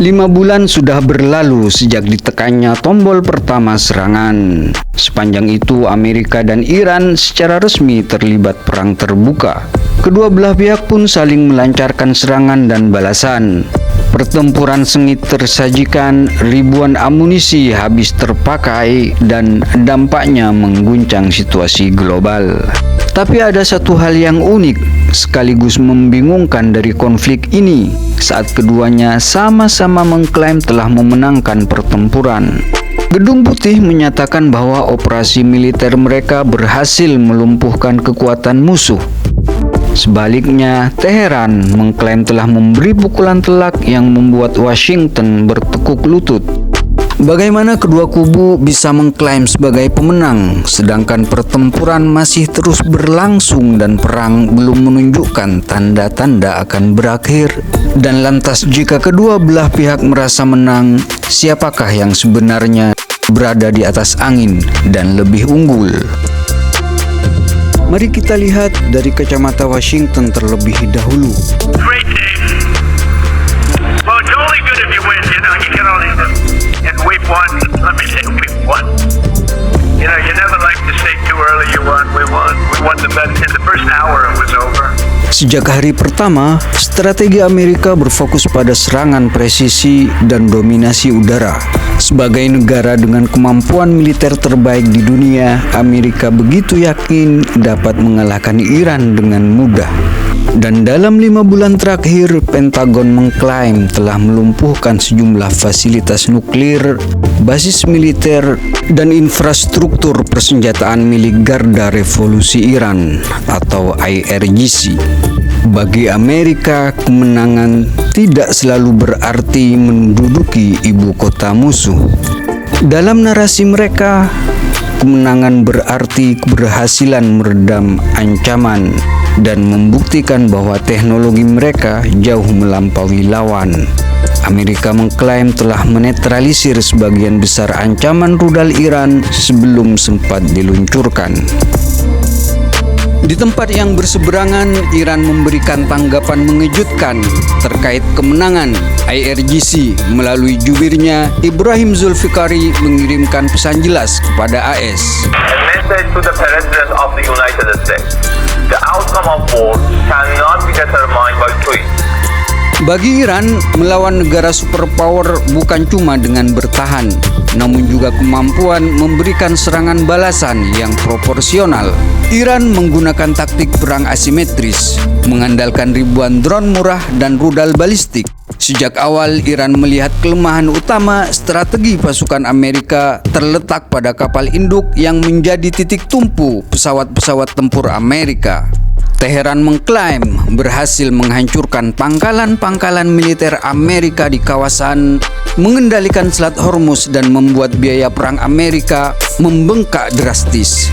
5 bulan sudah berlalu sejak ditekannya tombol pertama serangan. Sepanjang itu, Amerika dan Iran secara resmi terlibat perang terbuka. Kedua belah pihak pun saling melancarkan serangan dan balasan. Pertempuran sengit tersajikan, ribuan amunisi habis terpakai, dan dampaknya mengguncang situasi global. Tapi ada satu hal yang unik sekaligus membingungkan dari konflik ini saat keduanya sama-sama mengklaim telah memenangkan pertempuran. Gedung Putih menyatakan bahwa operasi militer mereka berhasil melumpuhkan kekuatan musuh. Sebaliknya, Teheran mengklaim telah memberi pukulan telak yang membuat Washington bertekuk lutut. Bagaimana kedua kubu bisa mengklaim sebagai pemenang, sedangkan pertempuran masih terus berlangsung dan perang belum menunjukkan tanda-tanda akan berakhir? Dan lantas jika kedua belah pihak merasa menang, siapakah yang sebenarnya berada di atas angin dan lebih unggul? Mari kita lihat dari kacamata Washington terlebih dahulu. Great game. Well, it's only good if you win. You know, you can only. And we've won. Let me say, we've won. You know, you never like to say too early you won. We won. We won the best. In the first hour, it was over. Sejak hari pertama, strategi Amerika berfokus pada serangan presisi dan dominasi udara. Sebagai negara dengan kemampuan militer terbaik di dunia, Amerika begitu yakin dapat mengalahkan Iran dengan mudah. Dan dalam 5 bulan terakhir, Pentagon mengklaim telah melumpuhkan sejumlah fasilitas nuklir, basis militer, dan infrastruktur persenjataan milik Garda Revolusi Iran atau IRGC. Bagi Amerika, kemenangan tidak selalu berarti menduduki ibu kota musuh. Dalam narasi mereka, kemenangan berarti keberhasilan meredam ancaman dan membuktikan bahwa teknologi mereka jauh melampaui lawan. Amerika mengklaim telah menetralisir sebagian besar ancaman rudal Iran sebelum sempat diluncurkan. Di tempat yang berseberangan, Iran memberikan tanggapan mengejutkan terkait kemenangan. IRGC melalui jubirnya Ibrahim Zulfikari mengirimkan pesan jelas kepada AS. A message to the President of the United States. The outcome of war cannot be determined by tweets. Bagi Iran, melawan negara superpower bukan cuma dengan bertahan, namun juga kemampuan memberikan serangan balasan yang proporsional. Iran menggunakan taktik perang asimetris, mengandalkan ribuan drone murah dan rudal balistik. Sejak awal, Iran melihat kelemahan utama strategi pasukan Amerika terletak pada kapal induk yang menjadi titik tumpu pesawat-pesawat tempur Amerika. Teheran mengklaim berhasil menghancurkan pangkalan-pangkalan militer Amerika di kawasan, mengendalikan Selat Hormuz, dan membuat biaya perang Amerika membengkak drastis.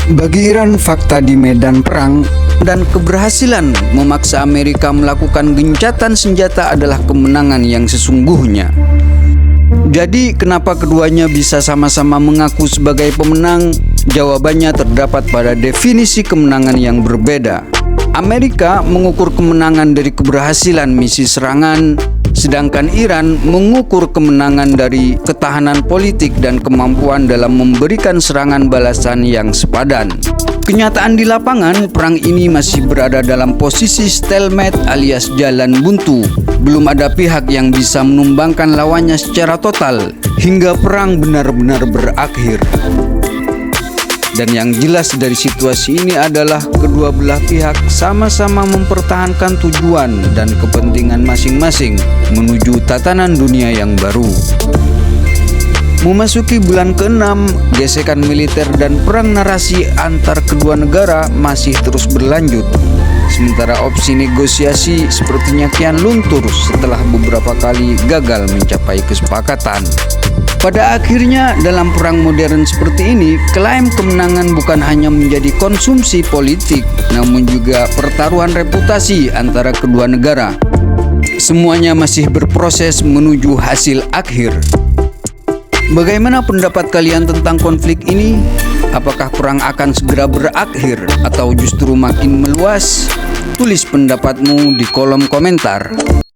Bagi Iran, fakta di medan perang dan keberhasilan memaksa Amerika melakukan gencatan senjata adalah kemenangan yang sesungguhnya. Jadi, kenapa keduanya bisa sama-sama mengaku sebagai pemenang? Jawabannya terdapat pada definisi kemenangan yang berbeda. Amerika mengukur kemenangan dari keberhasilan misi serangan, sedangkan Iran mengukur kemenangan dari ketahanan politik dan kemampuan dalam memberikan serangan balasan yang sepadan. Kenyataan di lapangan, perang ini masih berada dalam posisi stalemate alias jalan buntu. Belum ada pihak yang bisa menumbangkan lawannya secara total hingga perang benar-benar berakhir. Dan yang jelas dari situasi ini adalah kedua belah pihak sama-sama mempertahankan tujuan dan kepentingan masing-masing menuju tatanan dunia yang baru. Memasuki bulan ke-6, gesekan militer dan perang narasi antar kedua negara masih terus berlanjut. Sementara opsi negosiasi sepertinya kian luntur setelah beberapa kali gagal mencapai kesepakatan. Pada akhirnya, dalam perang modern seperti ini, klaim kemenangan bukan hanya menjadi konsumsi politik, namun juga pertaruhan reputasi antara kedua negara. Semuanya masih berproses menuju hasil akhir. Bagaimana pendapat kalian tentang konflik ini? Apakah perang akan segera berakhir atau justru makin meluas? Tulis pendapatmu di kolom komentar.